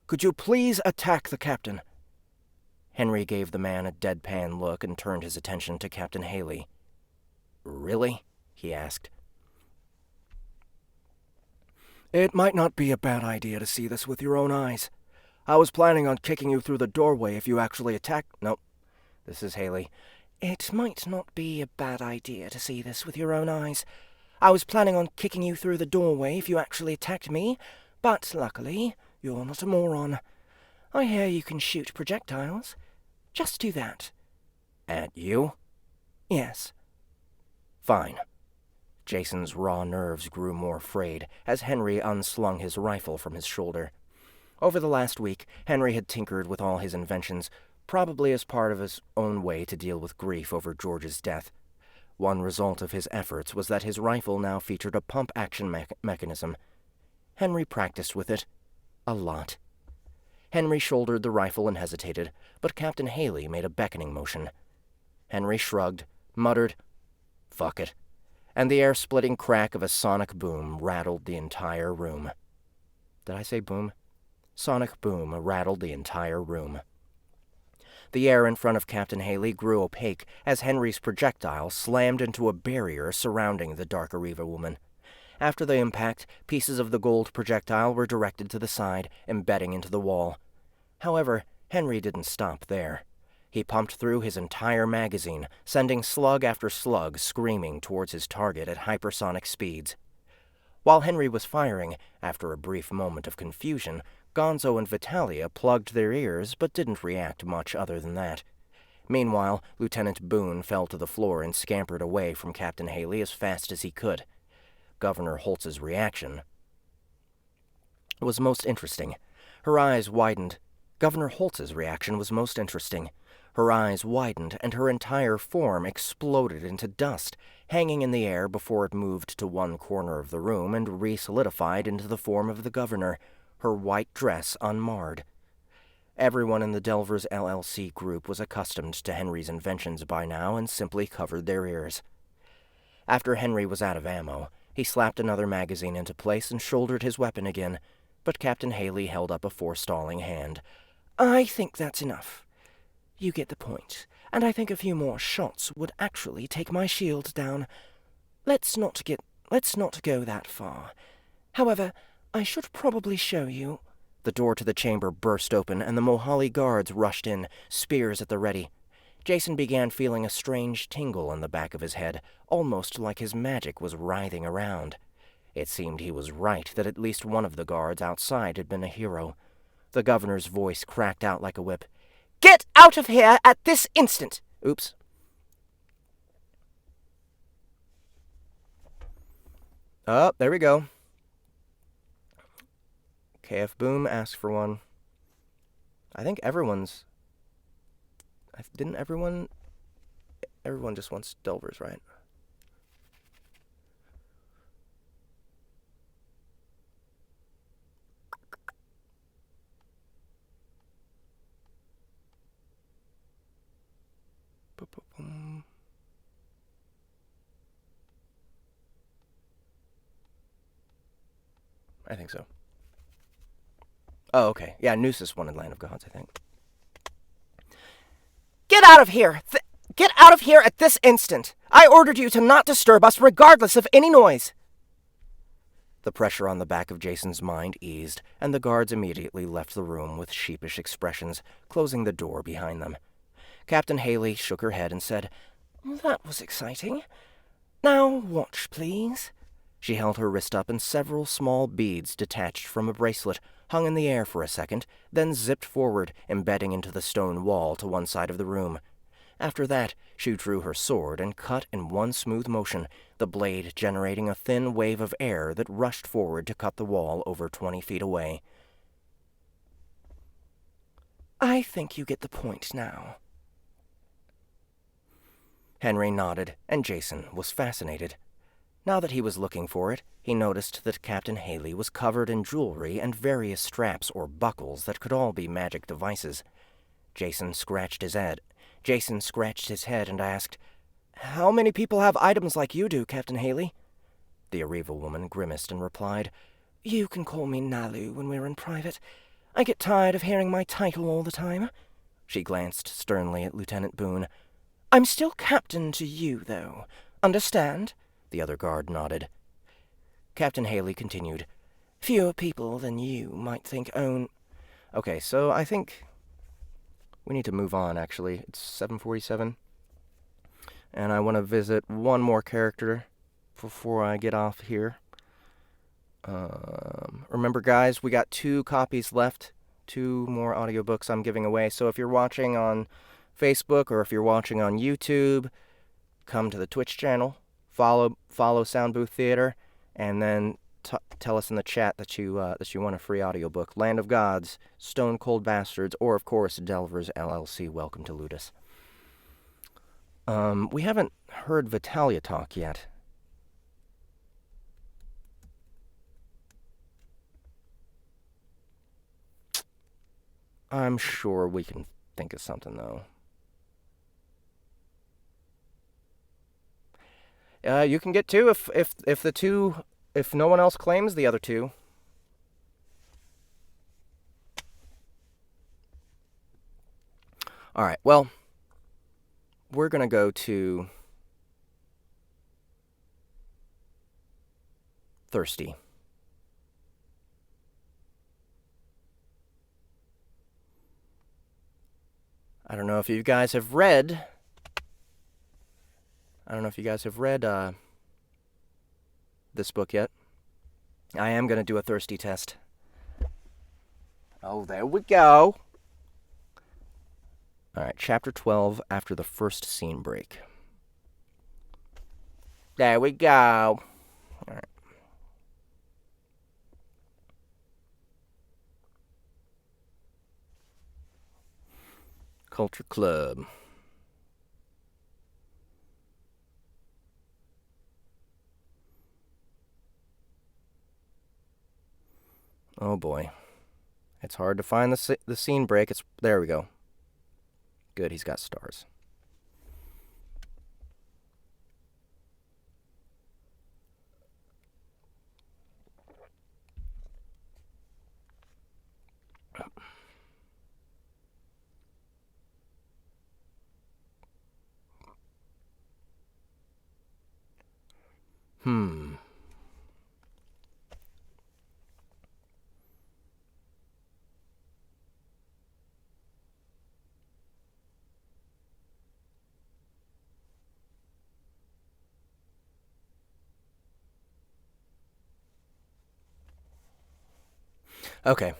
Could you please attack the captain?" Henry gave the man a deadpan look and turned his attention to Captain Haley. "Really?" he asked. "It might not be a bad idea to see this with your own eyes. I was planning on kicking you through the doorway if you actually attacked—" Nope. This is Haley. "It might not be a bad idea to see this with your own eyes. I was planning on kicking you through the doorway if you actually attacked me, but luckily, you're not a moron. I hear you can shoot projectiles. Just do that." "At you?" "Yes." "Fine." Jason's raw nerves grew more frayed as Henry unslung his rifle from his shoulder. Over the last week, Henry had tinkered with all his inventions, probably as part of his own way to deal with grief over George's death. One result of his efforts was that his rifle now featured a pump-action mechanism. Henry practiced with it. A lot. Henry shouldered the rifle and hesitated, but Captain Haley made a beckoning motion. Henry shrugged, muttered, "Fuck it," and the air-splitting crack of a sonic boom rattled the entire room. Did I say boom? Sonic boom rattled the entire room. The air in front of Captain Haley grew opaque as Henry's projectile slammed into a barrier surrounding the Dark Arriva woman. After the impact, pieces of the gold projectile were directed to the side, embedding into the wall. However, Henry didn't stop there. He pumped through his entire magazine, sending slug after slug screaming towards his target at hypersonic speeds. While Henry was firing, after a brief moment of confusion, Gonzo and Vitalia plugged their ears but didn't react much other than that. Meanwhile, Lieutenant Boone fell to the floor and scampered away from Captain Haley as fast as he could. Governor Holtz's reaction was most interesting. Her eyes widened. Governor Holtz's reaction was most interesting. Her eyes widened, and her entire form exploded into dust, hanging in the air before it moved to one corner of the room and re-solidified into the form of the governor, her white dress unmarred. Everyone in the Delvers LLC group was accustomed to Henry's inventions by now and simply covered their ears. After Henry was out of ammo, he slapped another magazine into place and shouldered his weapon again, but Captain Haley held up a forestalling hand. "I think that's enough. You get the point. and I think a few more shots would actually take my shield down. Let's not go that far. However, I should probably show you." The door to the chamber burst open, and the Mohali guards rushed in, spears at the ready. Jason began feeling a strange tingle in the back of his head, almost like his magic was writhing around. It seemed he was right that at least one of the guards outside had been a hero. The governor's voice cracked out like a whip. "Get out of here at this instant!" Oops. Oh, there we go. KF Boom asked for one. I think everyone's... Didn't everyone... Everyone just wants Delvers, right? I think so. Oh, okay. Yeah, Noosus wanted Land of Gods, I think. "Get out of here! Get out of here at this instant! I ordered you to not disturb us regardless of any noise!" The pressure on the back of Jason's mind eased, and the guards immediately left the room with sheepish expressions, closing the door behind them. Captain Haley shook her head and said, "That was exciting. Now watch, please." She held her wrist up, and several small beads detached from a bracelet hung in the air for a second, then zipped forward, embedding into the stone wall to one side of the room. After that, she drew her sword and cut in one smooth motion, the blade generating a thin wave of air that rushed forward to cut the wall over 20 feet away. "I think you get the point now." Henry nodded, and Jason was fascinated. Now that he was looking for it, he noticed that Captain Haley was covered in jewelry and various straps or buckles that could all be magic devices. Jason scratched his head and asked, "How many people have items like you do, Captain Haley?" The Ariva woman grimaced and replied, "You can call me Nalu when we're in private. I get tired of hearing my title all the time." She glanced sternly at Lieutenant Boone. "I'm still captain to you, though. Understand?" The other guard nodded. Captain Haley continued, "Fewer people than you might think own—" Okay, so I think we need to move on, actually. It's 7:47. And I want to visit one more character before I get off here. Remember, guys, we got 2 copies left. 2 more audiobooks I'm giving away. So if you're watching on Facebook or if you're watching on YouTube, come to the Twitch channel. Follow Sound Booth Theater, and then tell us in the chat that you want a free audiobook. Land of Gods, Stone Cold Bastards, or of course Delvers LLC. Welcome to Ludus. We haven't heard Vitalia talk yet. I'm sure we can think of something, though. You can get 2 if no one else claims the other 2. All right. Well, we're gonna go to Thirsty. I don't know if you guys have read. This book yet. I am going to do a thirsty test. Oh, there we go. All right, chapter 12, after the first scene break. There we go. All right. Culture Club. Oh boy. It's hard to find the scene break. There we go. Good, he's got stars. Okay.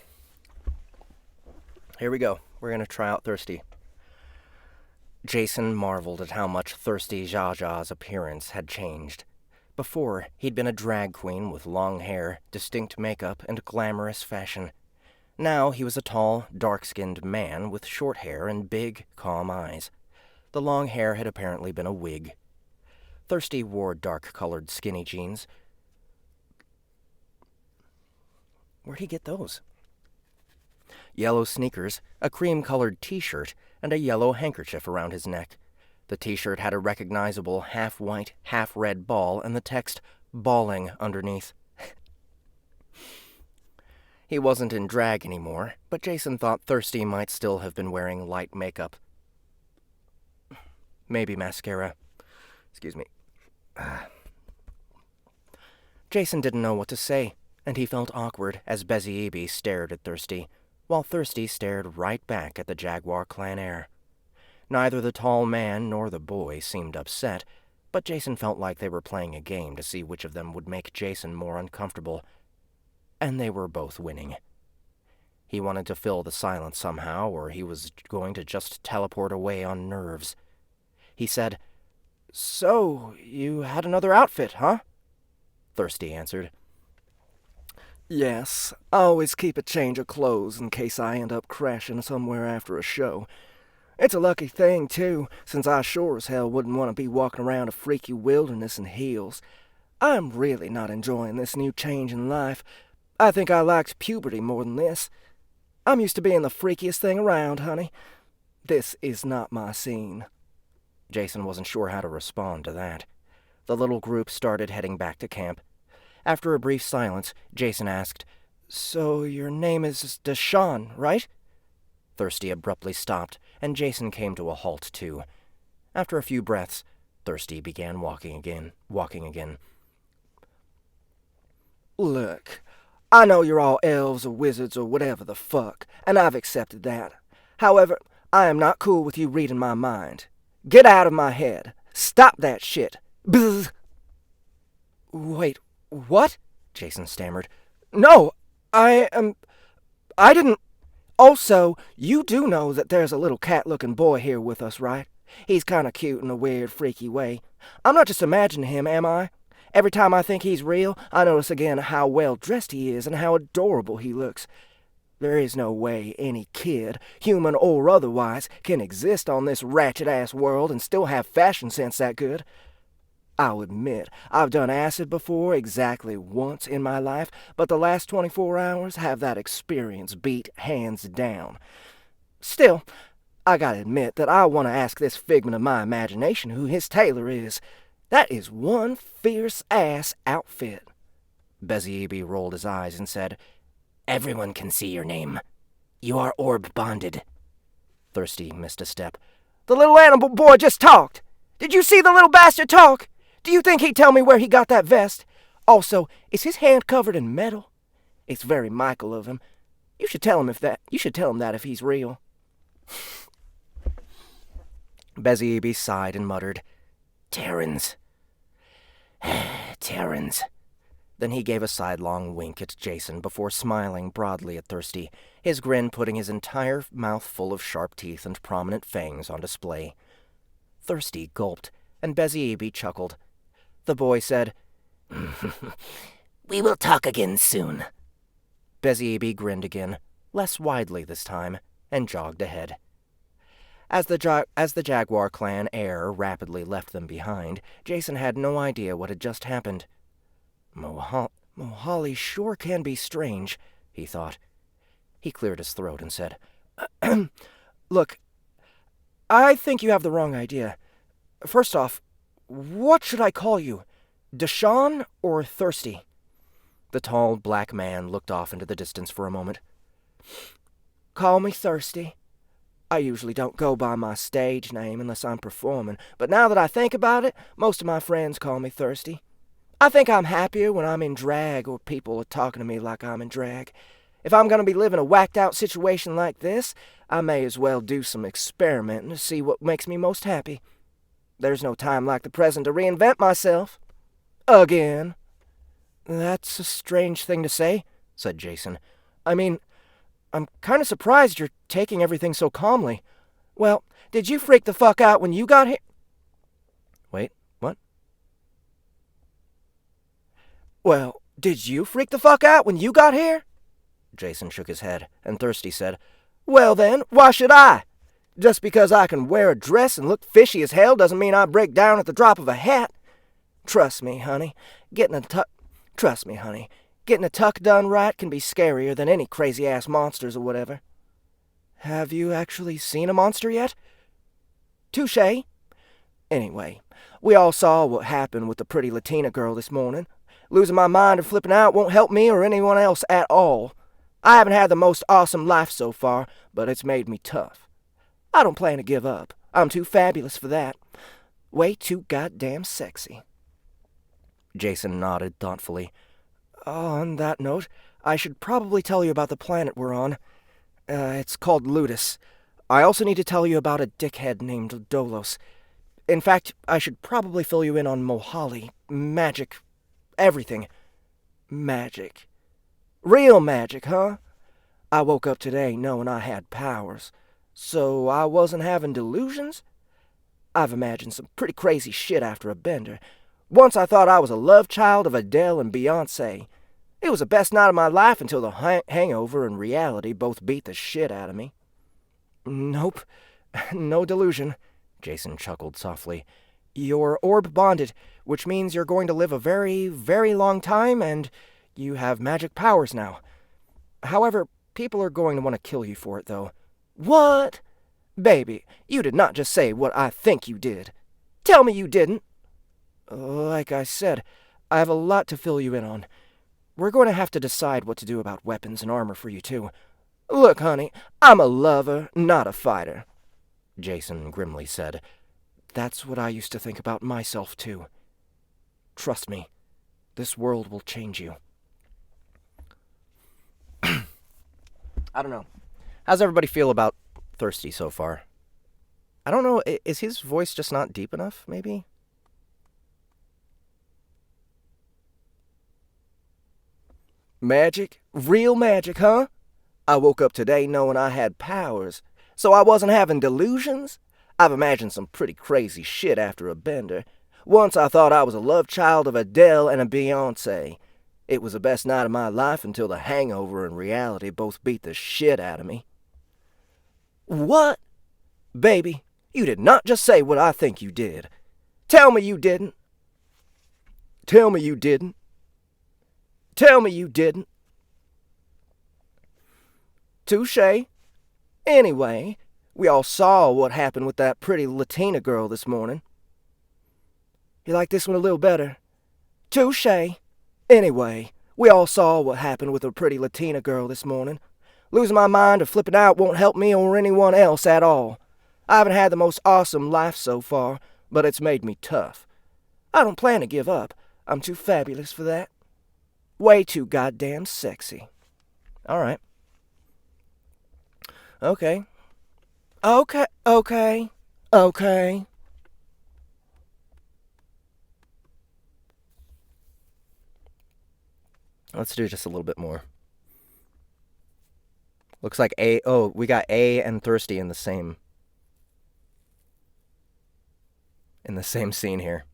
Here we go. We're going to try out Thirsty. Jason marveled at how much Thirsty Jaja's appearance had changed. Before, he'd been a drag queen with long hair, distinct makeup, and glamorous fashion. Now he was a tall, dark-skinned man with short hair and big, calm eyes. The long hair had apparently been a wig. Thirsty wore dark-colored skinny jeans. Where'd he get those? Yellow sneakers, a cream-colored t-shirt, and a yellow handkerchief around his neck. The t-shirt had a recognizable half-white, half-red ball and the text, "Balling," underneath. He wasn't in drag anymore, but Jason thought Thirsty might still have been wearing light makeup. Maybe mascara. Excuse me. Jason didn't know what to say, and he felt awkward as Beziebe stared at Thirsty, while Thirsty stared right back at the Jaguar clan heir. Neither the tall man nor the boy seemed upset, but Jason felt like they were playing a game to see which of them would make Jason more uncomfortable. And they were both winning. He wanted to fill the silence somehow, or he was going to just teleport away on nerves. He said, "So, you had another outfit, huh?" Thirsty answered. Yes, I always keep a change of clothes in case I end up crashing somewhere after a show. It's a lucky thing, too, since I sure as hell wouldn't want to be walking around a freaky wilderness in heels. I'm really not enjoying this new change in life. I think I liked puberty more than this. I'm used to being the freakiest thing around, honey. This is not my scene." Jason wasn't sure how to respond to that. The little group started heading back to camp. After a brief silence, Jason asked, "So your name is Deshawn, right?" Thirsty abruptly stopped, and Jason came to a halt too. After a few breaths, Thirsty began walking again. Look, I know you're all elves or wizards or whatever the fuck, and I've accepted that. However, I am not cool with you reading my mind. Get out of my head. Stop that shit. Bzz. "Wait, what?" Jason stammered. No, I didn't... Also, you do know that there's a little cat-looking boy here with us, right? He's kinda cute in a weird, freaky way. I'm not just imagining him, am I? Every time I think he's real, I notice again how well-dressed he is and how adorable he looks. There is no way any kid, human or otherwise, can exist on this ratchet-ass world and still have fashion sense that good. I'll admit, I've done acid before exactly once in my life, but the last 24 hours have that experience beat hands down. Still, I gotta admit that I want to ask this figment of my imagination who his tailor is. That is one fierce-ass outfit." Beziebe rolled his eyes and said, "Everyone can see your name. You are orb-bonded." Thirsty missed a step. "The little animal boy just talked! Did you see the little bastard talk? Do you think he'd tell me where he got that vest? Also, is his hand covered in metal? It's very Michael of him. You should tell him that if he's real." Beziebe sighed and muttered, "Terrans. Terrans." Then he gave a sidelong wink at Jason before smiling broadly at Thirsty, his grin putting his entire mouth full of sharp teeth and prominent fangs on display. Thirsty gulped, and Beziebe chuckled. The boy said, "We will talk again soon." Beziebe grinned again, less widely this time, and jogged ahead. As the Jaguar clan heir rapidly left them behind, Jason had no idea what had just happened. Mohali sure can be strange, he thought. He cleared his throat and said, "Look, I think you have the wrong idea. First off, what should I call you? Deshawn or Thirsty?" The tall black man looked off into the distance for a moment. "Call me Thirsty. I usually don't go by my stage name unless I'm performing, but now that I think about it, most of my friends call me Thirsty. I think I'm happier when I'm in drag or people are talking to me like I'm in drag. If I'm gonna be living a whacked out situation like this, I may as well do some experimenting to see what makes me most happy. There's no time like the present to reinvent myself. Again. That's a strange thing to say, said Jason. I mean, I'm kind of surprised you're taking everything so calmly. Well, did you freak the fuck out when you got here? Wait, what? Well, did you freak the fuck out when you got here? Jason shook his head, and Thirsty said, Well then, why should I? Just because I can wear a dress and look fishy as hell doesn't mean I break down at the drop of a hat. Trust me, honey, getting a tuck done right can be scarier than any crazy-ass monsters or whatever. Have you actually seen a monster yet? Touché. Anyway, we all saw what happened with the pretty Latina girl this morning. Losing my mind or flipping out won't help me or anyone else at all. I haven't had the most awesome life so far, but it's made me tough. I don't plan to give up. I'm too fabulous for that. Way too goddamn sexy. Jason nodded thoughtfully. On that note, I should probably tell you about the planet we're on. It's called Ludus. I also need to tell you about a dickhead named Dolos. In fact, I should probably fill you in on Mohali, magic, everything. Magic. Real magic, huh? I woke up today knowing I had powers. So I wasn't having delusions? I've imagined some pretty crazy shit after a bender. Once I thought I was a love child of Adele and Beyoncé. It was the best night of my life until the hangover and reality both beat the shit out of me. Nope, no delusion, Jason chuckled softly. You're orb bonded, which means you're going to live a very, very long time and you have magic powers now. However, people are going to want to kill you for it, though. What? Baby, you did not just say what I think you did. Tell me you didn't. Like I said, I have a lot to fill you in on. We're going to have to decide what to do about weapons and armor for you, too. Look, honey, I'm a lover, not a fighter, Jason grimly said. That's what I used to think about myself, too. Trust me, this world will change you. I don't know. How's everybody feel about Thirsty so far? I don't know, is his voice just not deep enough, maybe? Magic? Real magic, huh? I woke up today knowing I had powers, so I wasn't having delusions? I've imagined some pretty crazy shit after a bender. Once I thought I was a love child of Adele and a Beyoncé. It was the best night of my life until the hangover and reality both beat the shit out of me. What? Baby, you did not just say what I think you did. Tell me you didn't. Tell me you didn't. Tell me you didn't. Touché. Anyway, we all saw what happened with that pretty Latina girl this morning. You like this one a little better? Touché. Anyway, we all saw what happened with a pretty Latina girl this morning. Losing my mind or flipping out won't help me or anyone else at all. I haven't had the most awesome life so far, but it's made me tough. I don't plan to give up. I'm too fabulous for that. Way too goddamn sexy. All right. Okay. Okay. Let's do just a little bit more. Looks like we got A and Thirsty in the same scene here.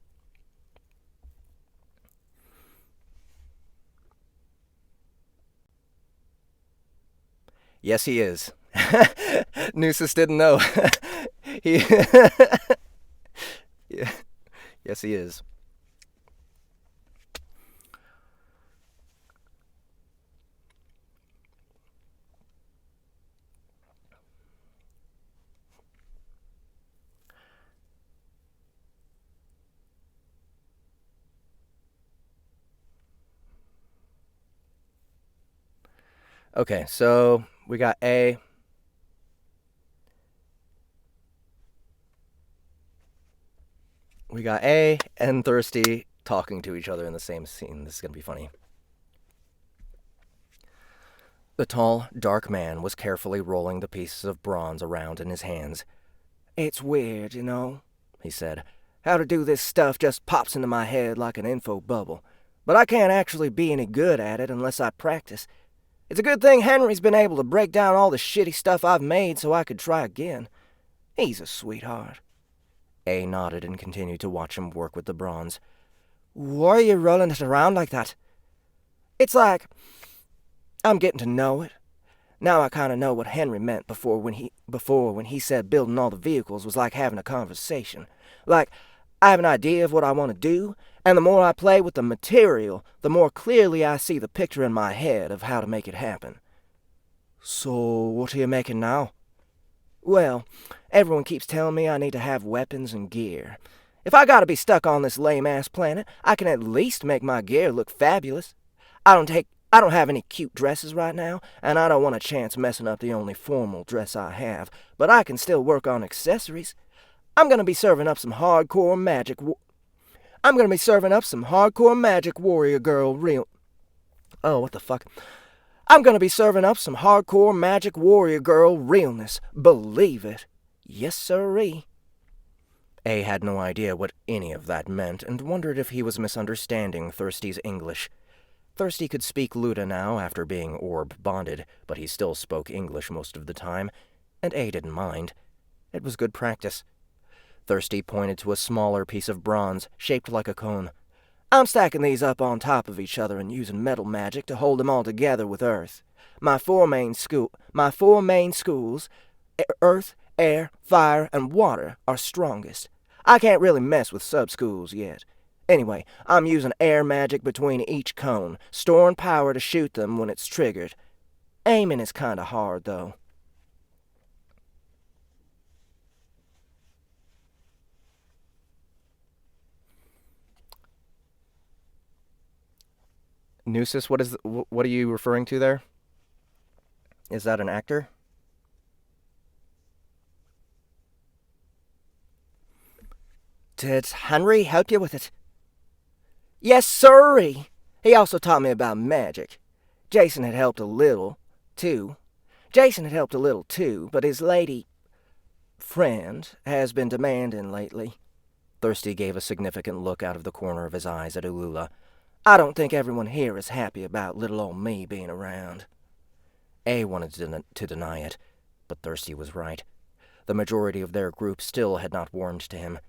Yes, he is. Noosus didn't know. He yeah. Yes, he is. Okay, so we got A. We got A and Thirsty talking to each other in the same scene. This is going to be funny. The tall, dark man was carefully rolling the pieces of bronze around in his hands. It's weird, you know, he said. How to do this stuff just pops into my head like an info bubble. But I can't actually be any good at it unless I practice. It's a good thing Henry's been able to break down all the shitty stuff I've made so I could try again. He's a sweetheart. A nodded and continued to watch him work with the bronze. Why are you rolling it around like that? It's like I'm getting to know it. Now I kind of know what Henry meant before when he said building all the vehicles was like having a conversation. Like, I have an idea of what I want to do, and the more I play with the material, the more clearly I see the picture in my head of how to make it happen. So, what are you making now? Well, everyone keeps telling me I need to have weapons and gear. If I gotta be stuck on this lame-ass planet, I can at least make my gear look fabulous. I don't have any cute dresses right now, and I don't want a chance messing up the only formal dress I have, but I can still work on accessories. I'm gonna be serving up some hardcore magic warrior girl real... Oh, what the fuck? I'm gonna be serving up some hardcore magic warrior girl realness. Believe it. Yes, sirree. A had no idea what any of that meant and wondered if he was misunderstanding Thirsty's English. Thirsty could speak Luda now after being orb bonded, but he still spoke English most of the time, and A didn't mind. It was good practice. Thirsty pointed to a smaller piece of bronze, shaped like a cone. I'm stacking these up on top of each other and using metal magic to hold them all together with earth. My four main schools, earth, air, fire, and water, are strongest. I can't really mess with sub-schools yet. Anyway, I'm using air magic between each cone, storing power to shoot them when it's triggered. Aiming is kinda hard, though. Nusis, what are you referring to there? Is that an actor? Did Henry help you with it? Yes, sirree. He also taught me about magic. Jason had helped a little, too, but his lady friend has been demanding lately. Thirsty gave a significant look out of the corner of his eyes at Ulula. I don't think everyone here is happy about little old me being around. A wanted to deny it, but Thirsty was right. The majority of their group still had not warmed to him.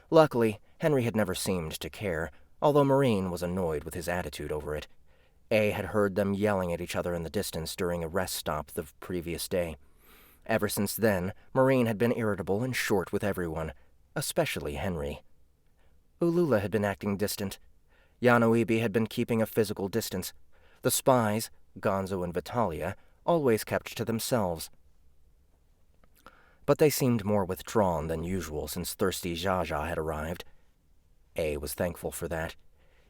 Luckily, Henry had never seemed to care, although Marine was annoyed with his attitude over it. A had heard them yelling at each other in the distance during a rest stop the previous day. Ever since then, Marine had been irritable and short with everyone, especially Henry. Ulula had been acting distant. Yanoibi had been keeping a physical distance. The spies, Gonzo and Vitalia, always kept to themselves. But they seemed more withdrawn than usual since Thirsty Jaja had arrived. A was thankful for that.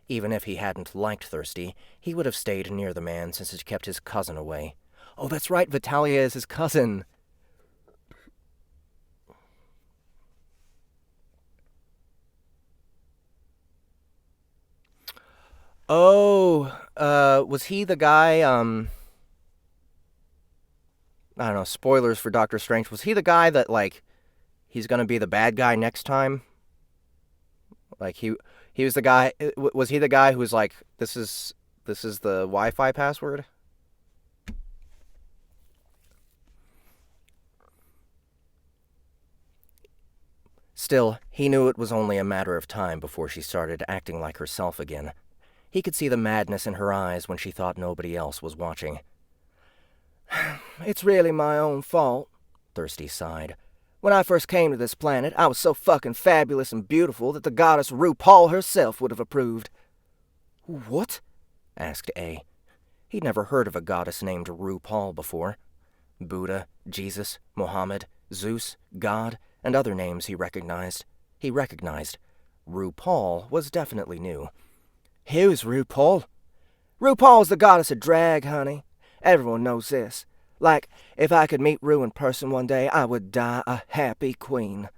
Even if he hadn't liked Thirsty, he would have stayed near the man since it kept his cousin away. Oh, that's right, Vitalia is his cousin. Oh, was he the guy, I don't know, spoilers for Doctor Strange. Was he the guy that, like, he's gonna be the bad guy next time? Like, he was the guy, was he the guy who was like, this is the Wi-Fi password? Still, he knew it was only a matter of time before she started acting like herself again. He could see the madness in her eyes when she thought nobody else was watching. It's really my own fault, Thirsty sighed. When I first came to this planet, I was so fucking fabulous and beautiful that the goddess RuPaul herself would have approved. What? Asked A. He'd never heard of a goddess named RuPaul before. Buddha, Jesus, Mohammed, Zeus, God, and other names he recognized. RuPaul was definitely new. Who's RuPaul? RuPaul's the goddess of drag, honey. Everyone knows this. Like, if I could meet Ru in person one day, I would die a happy queen.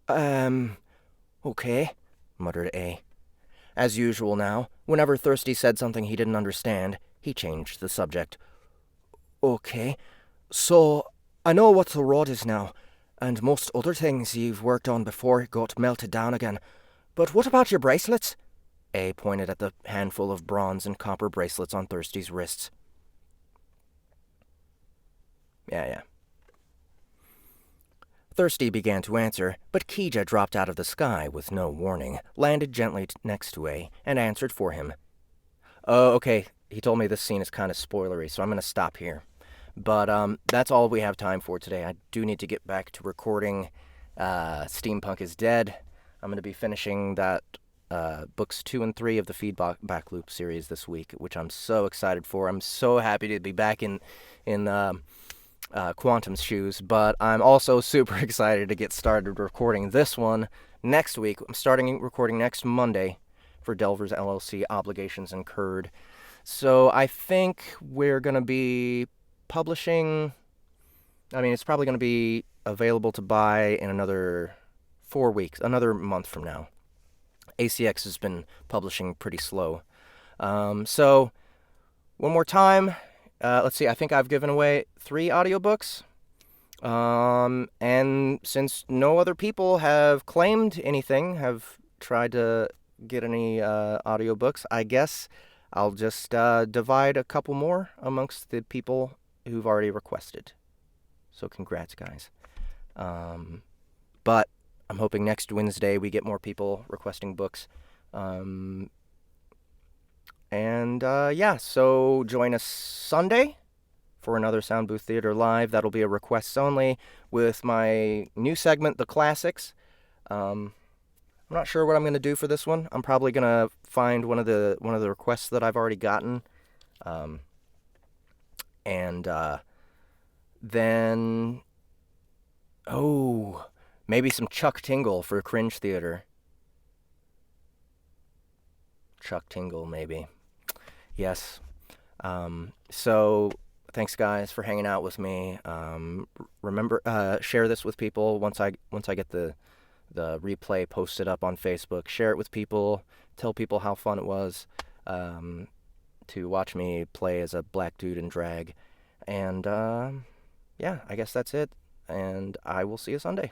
Okay, muttered A. As usual now, whenever Thirsty said something he didn't understand, he changed the subject. Okay, so I know what the rod is now, and most other things you've worked on before got melted down again. But what about your bracelets? A pointed at the handful of bronze and copper bracelets on Thirsty's wrists. Yeah. Thirsty began to answer, but Kija dropped out of the sky with no warning, landed gently next to A, and answered for him. Oh, okay, he told me this scene is kind of spoilery, so I'm going to stop here. But that's all we have time for today. I do need to get back to recording Steampunk is Dead. I'm going to be finishing that books 2 and 3 of the Feedback Loop series this week, which I'm so excited for. I'm so happy to be back in Quantum's shoes, but I'm also super excited to get started recording this one next week. I'm starting recording next Monday for Delver's LLC Obligations Incurred. So I think we're going to be publishing... it's probably going to be available to buy in another 4 weeks, another month from now. ACX has been publishing pretty slow. So, one more time, let's see, I think I've given away 3 audiobooks. And since no other people have claimed anything, have tried to get any audiobooks, I guess I'll just divide a couple more amongst the people who've already requested. So congrats, guys. But I'm hoping next Wednesday we get more people requesting books. So join us Sunday for another Sound Booth Theater Live. That'll be a requests only with my new segment, The Classics. I'm not sure what I'm going to do for this one. I'm probably going to find one of the requests that I've already gotten. Then maybe some Chuck Tingle for Cringe Theater. Chuck Tingle, maybe. Yes. So thanks, guys, for hanging out with me. Remember, share this with people once I get the replay posted up on Facebook. Share it with people. Tell people how fun it was to watch me play as a black dude in drag. And I guess that's it. And I will see you Sunday.